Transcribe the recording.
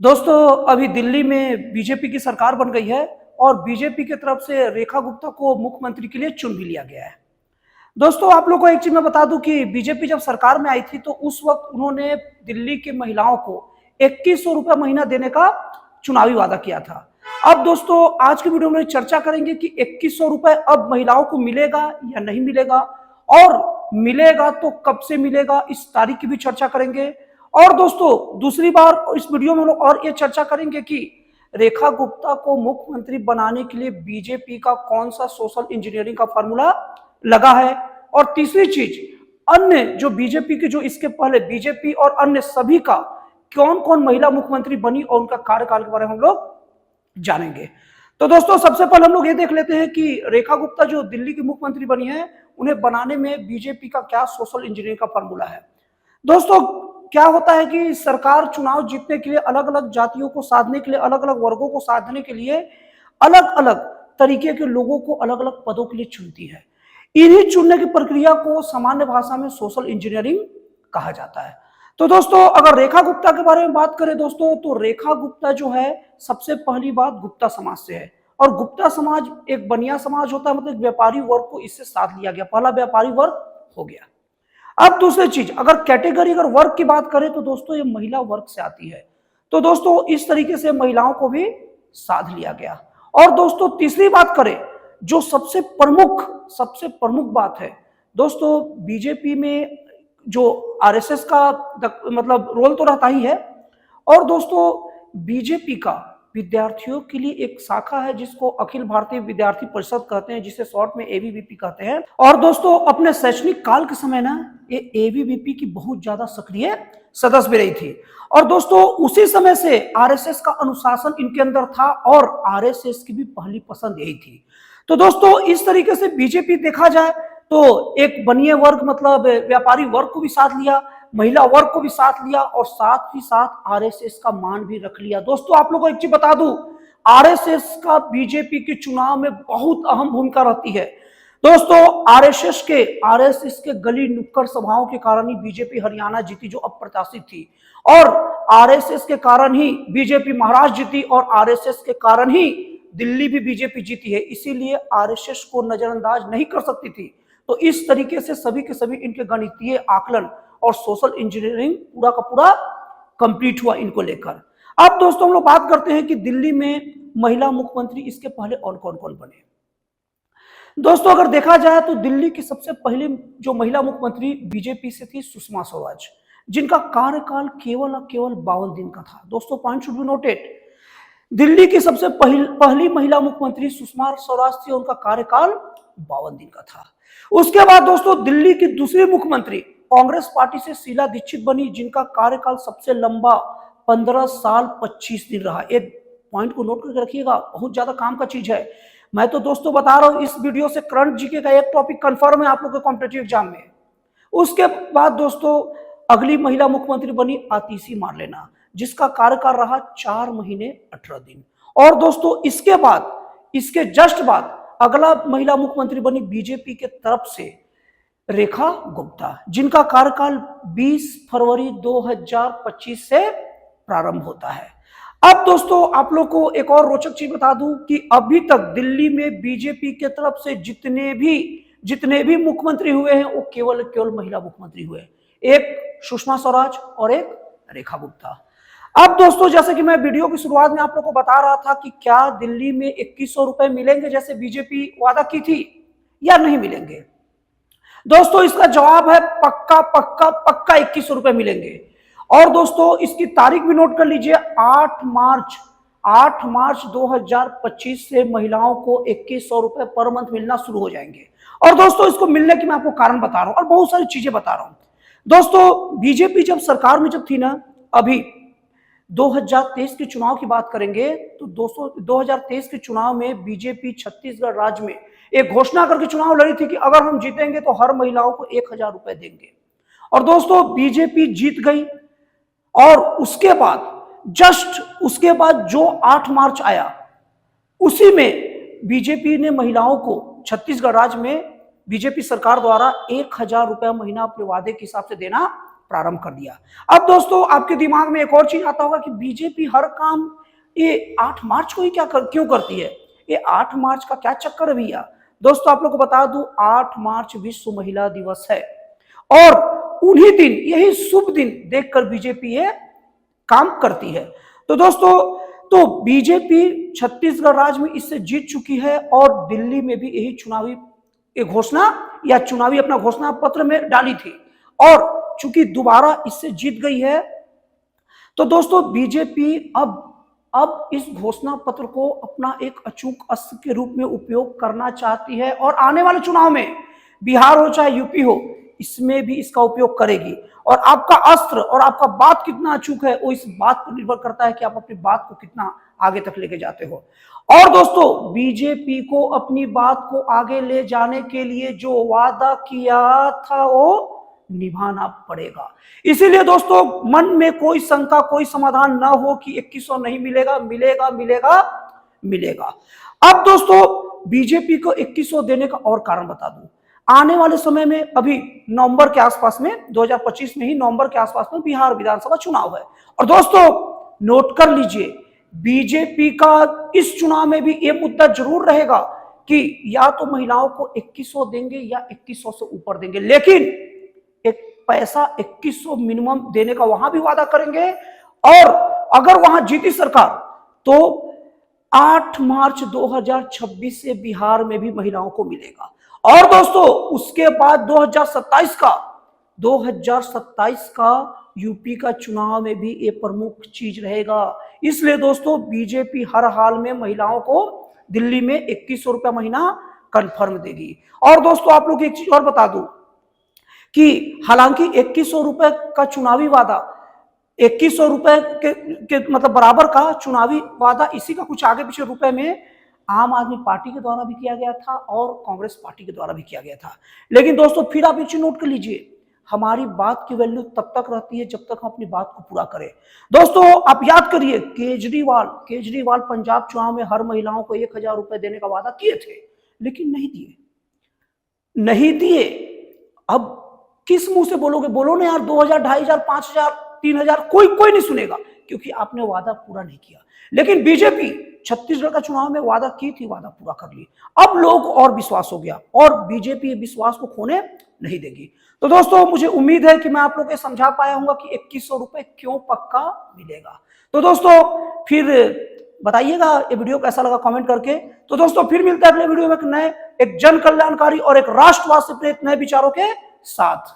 दोस्तों, अभी दिल्ली में बीजेपी की सरकार बन गई है और बीजेपी की तरफ से रेखा गुप्ता को मुख्यमंत्री के लिए चुन भी लिया गया है। दोस्तों, आप लोगों को एक चीज मैं बता दूं कि बीजेपी जब सरकार में आई थी तो उस वक्त उन्होंने दिल्ली की महिलाओं को 2100 रुपये महीना देने का चुनावी वादा किया था। अब दोस्तों, आज की वीडियो में चर्चा करेंगे कि 2100 रुपये अब महिलाओं को मिलेगा या नहीं मिलेगा, और मिलेगा तो कब से मिलेगा, इस तारीख की भी चर्चा करेंगे। और दोस्तों, दूसरी बार इस वीडियो में हम लोग और ये चर्चा करेंगे कि रेखा गुप्ता को मुख्यमंत्री बनाने के लिए बीजेपी का कौन सा सोशल इंजीनियरिंग का फॉर्मूला लगा है। और तीसरी चीज, अन्य जो बीजेपी की, जो इसके पहले बीजेपी और अन्य सभी का कौन कौन महिला मुख्यमंत्री बनी और उनका कार्यकाल के बारे में हम लोग जानेंगे। तो दोस्तों, सबसे पहले हम लोग ये देख लेते हैं कि रेखा गुप्ता जो दिल्ली की मुख्यमंत्री बनी है, उन्हें बनाने में बीजेपी का क्या सोशल इंजीनियरिंग का फॉर्मूला है। दोस्तों, क्या होता है कि सरकार चुनाव जीतने के लिए अलग अलग जातियों को साधने के लिए, अलग अलग वर्गों को साधने के लिए अलग अलग तरीके के लोगों को अलग अलग पदों के लिए चुनती है। इन्हीं चुनने की प्रक्रिया को सामान्य भाषा में सोशल इंजीनियरिंग कहा जाता है। तो दोस्तों, अगर रेखा गुप्ता के बारे में बात करें दोस्तों, तो रेखा गुप्ता जो है, सबसे पहली बात गुप्ता समाज से है। और गुप्ता समाज एक बनिया समाज होता है, मतलब व्यापारी वर्ग को इससे साध लिया गया, पहला व्यापारी वर्ग हो गया। अब दूसरी चीज, अगर कैटेगरी, अगर वर्ग की बात करें तो दोस्तों ये महिला वर्ग से आती है। तो दोस्तों, इस तरीके से महिलाओं को भी साध लिया गया। और दोस्तों, तीसरी बात करें, जो सबसे प्रमुख बात है दोस्तों, बीजेपी में जो आरएसएस का मतलब रोल तो रहता ही है। और दोस्तों, बीजेपी का विद्यार्थियों के लिए एक शाखा है जिसको अखिल भारतीय विद्यार्थी परिषद कहते हैं, जिसे शॉर्ट में एबीवीपी कहते हैं। और दोस्तों, अपने शैक्षणिक काल के समय ना ये एबीवीपी की बहुत ज्यादा सक्रिय सदस्य भी रही थी। और दोस्तों, उसी समय से आरएसएस का अनुशासन इनके अंदर था और आरएसएस की भी पहली पसंद यही थी। तो दोस्तों, इस तरीके से बीजेपी देखा जाए तो एक बनिए वर्ग, मतलब व्यापारी वर्ग को भी साथ लिया, महिला वर्ग को भी साथ लिया, और साथ ही साथ आरएसएस का मान भी रख लिया। दोस्तों, आप लोगों को एक चीज बता दूं, आरएसएस का बीजेपी के चुनाव में बहुत अहम भूमिका रहती है। दोस्तों, आरएसएस के गली नुक्कड़ सभाओं के कारण ही बीजेपी हरियाणा जीती, जो अप्रत्याशित थी। और आरएसएस के कारण ही बीजेपी महाराष्ट्र जीती, और आरएसएस के कारण ही दिल्ली भी बीजेपी जीती है। इसीलिए आरएसएस को नजरअंदाज नहीं कर सकती थी। तो इस तरीके से सभी के सभी इनके गणितीय आकलन और सोशल इंजीनियरिंग पूरा का पूरा कंप्लीट हुआ इनको लेकर। अब दोस्तों, हम लोग बात करते हैं कि दिल्ली में महिला मुख्यमंत्री इसके पहले और कौन कौन बने। दोस्तों, अगर देखा जाए तो दिल्ली की सबसे पहली जो महिला मुख्यमंत्री बीजेपी से थी, सुषमा स्वराज, जिनका कार्यकाल केवल और केवल 52 दिन का था। दोस्तों, point should be noted, Delhi की सबसे पहली महिला मुख्यमंत्री सुषमा स्वराज थी, उनका कार्यकाल 52 दिन का था। उसके बाद दोस्तों, दिल्ली की दूसरी मुख्यमंत्री कांग्रेस पार्टी से शीला दीक्षित बनी, जिनका कार्यकाल सबसे लंबा 15 साल 25 दिन रहा। एक पॉइंट को नोट करके रखिएगा, बहुत ज्यादा काम का चीज है। मैं तो दोस्तों बता रहा हूं, इस वीडियो से करंट जीके का एक टॉपिक कंफर्म है आप लोग के कॉम्पिटिटिव एग्जाम में। उसके बाद दोस्तों, अगली महिला मुख्यमंत्री बनी आतिशी मार्लेना, जिसका कार्यकाल रहा 4 महीने 18 दिन। और दोस्तों, इसके जस्ट बाद अगला महिला मुख्यमंत्री बनी बीजेपी के तरफ से रेखा गुप्ता, जिनका कार्यकाल 20 फरवरी 2025 से प्रारंभ होता है। अब दोस्तों, आप लोग को एक और रोचक चीज बता दूं कि अभी तक दिल्ली में बीजेपी के तरफ से जितने भी मुख्यमंत्री हुए हैं, वो केवल महिला मुख्यमंत्री हुए, एक सुषमा स्वराज और एक रेखा गुप्ता। अब दोस्तों, जैसे कि मैं वीडियो की शुरुआत में आप लोगों को बता रहा था कि क्या दिल्ली में 2100 रुपए मिलेंगे जैसे बीजेपी वादा की थी, या नहीं मिलेंगे। दोस्तों, इसका जवाब है पक्का पक्का पक्का 2100 रुपए मिलेंगे। और दोस्तों, इसकी तारीख भी नोट कर लीजिए, 8 मार्च 2025 से महिलाओं को 2100 रुपए पर मंथ मिलना शुरू हो जाएंगे। और दोस्तों, इसको मिलने की मैं आपको कारण बता रहा हूं और बहुत सारी चीजें बता रहा हूं। दोस्तों, बीजेपी जब सरकार में जब थी ना, अभी 2023 के चुनाव की बात करेंगे तो दोस्तों, 2023 के चुनाव में बीजेपी छत्तीसगढ़ राज्य में एक घोषणा करके चुनाव लड़ी थी कि अगर हम जीतेंगे तो हर महिलाओं को 1000 रुपए देंगे। और दोस्तों, बीजेपी जीत गई। और उसके बाद जो 8 मार्च आया, उसी में बीजेपी ने महिलाओं को छत्तीसगढ़ राज्य में बीजेपी सरकार द्वारा 1000 रुपया महीना अपने वादे के हिसाब से देना प्रारंभ कर दिया। अब दोस्तों आपके दिमाग में एक और चीज आता होगा कि बीजेपी हर काम ये 8 मार्च को ही क्यों करती है? ये 8 मार्च का क्या चक्कर है भैया? दोस्तों आप लोग को बता दूं, 8 मार्च विश्व महिला दिवस है और उन्हीं दिन, यही शुभ दिन देखकर बीजेपी ये काम करती है। तो दोस्तों, तो बीजेपी छत्तीसगढ़ राज्य में इससे जीत चुकी है और दिल्ली में भी यही चुनावी घोषणा या चुनावी अपना घोषणा पत्र में डाली थी और चूंकि दोबारा इससे जीत गई है, तो दोस्तों बीजेपी अब इस घोषणा पत्र को अपना एक अचूक अस्त्र के रूप में उपयोग करना चाहती है और आने वाले चुनाव में बिहार हो चाहे यूपी हो, इसमें भी इसका उपयोग करेगी। और आपका अस्त्र और आपका बात कितना अचूक है वो इस बात पर निर्भर करता है कि आप अपनी बात को कितना आगे तक लेके जाते हो। और दोस्तों बीजेपी को अपनी बात को आगे ले जाने के लिए जो वादा किया था वो निभाना पड़ेगा। इसीलिए दोस्तों मन में कोई शंका, कोई समाधान ना हो कि 2100 नहीं मिलेगा, मिलेगा मिलेगा मिलेगा। अब दोस्तों बीजेपी को 2100 देने का और कारण बता दूं, आने वाले समय में अभी नवंबर के आसपास में 2025 में ही नवंबर के आसपास में बिहार विधानसभा चुनाव है और दोस्तों नोट कर लीजिए, बीजेपी का इस चुनाव में भी ये मुद्दा जरूर रहेगा कि या तो महिलाओं को 2100 देंगे या 2100 से ऊपर देंगे, लेकिन एक पैसा 2100 मिनिमम देने का वहां भी वादा करेंगे और अगर वहां जीती सरकार तो 8 मार्च 2026 से बिहार में भी महिलाओं को मिलेगा। और दोस्तों उसके बाद 2027 का यूपी का चुनाव में भी ये प्रमुख चीज रहेगा। इसलिए दोस्तों बीजेपी हर हाल में महिलाओं को दिल्ली में 2100 रुपया महीना कंफर्म देगी। और दोस्तों आप लोग एक चीज और बता दूं कि हालांकि 2100 रुपए का चुनावी वादा, 2100 रुपए के मतलब बराबर का चुनावी वादा, इसी का कुछ आगे पीछे रुपए में आम आदमी पार्टी के द्वारा भी किया गया था और कांग्रेस पार्टी के द्वारा भी किया गया था। लेकिन दोस्तों फिर आप एक चीज नोट कर लीजिए, हमारी बात की वैल्यू तब तक रहती है जब तक हम अपनी बात को पूरा करें। दोस्तों आप याद करिए, केजरीवाल पंजाब चुनाव में हर महिलाओं को 1000 रुपए देने का वादा किए थे, लेकिन नहीं दिए। अब किस मुंह से बोलोगे? बोलो ना यार, 2000, 2500, 5000, 3000, कोई नहीं सुनेगा क्योंकि आपने वादा पूरा नहीं किया। लेकिन बीजेपी छत्तीसगढ़ का चुनाव में वादा की थी, वादा पूरा कर ली। अब लोग और विश्वास हो गया और बीजेपी विश्वास को खोने नहीं देगी। तो दोस्तों मुझे उम्मीद है कि मैं आप लोगों को समझा पाया हूं कि 2100 रुपए क्यों पक्का मिलेगा। तो दोस्तों फिर बताइएगा ये वीडियो कैसा लगा कमेंट करके। तो दोस्तों फिर मिलता है अगले वीडियो में एक जन कल्याणकारी और एक राष्ट्रवाद से प्रेरित नए विचारों के साथ।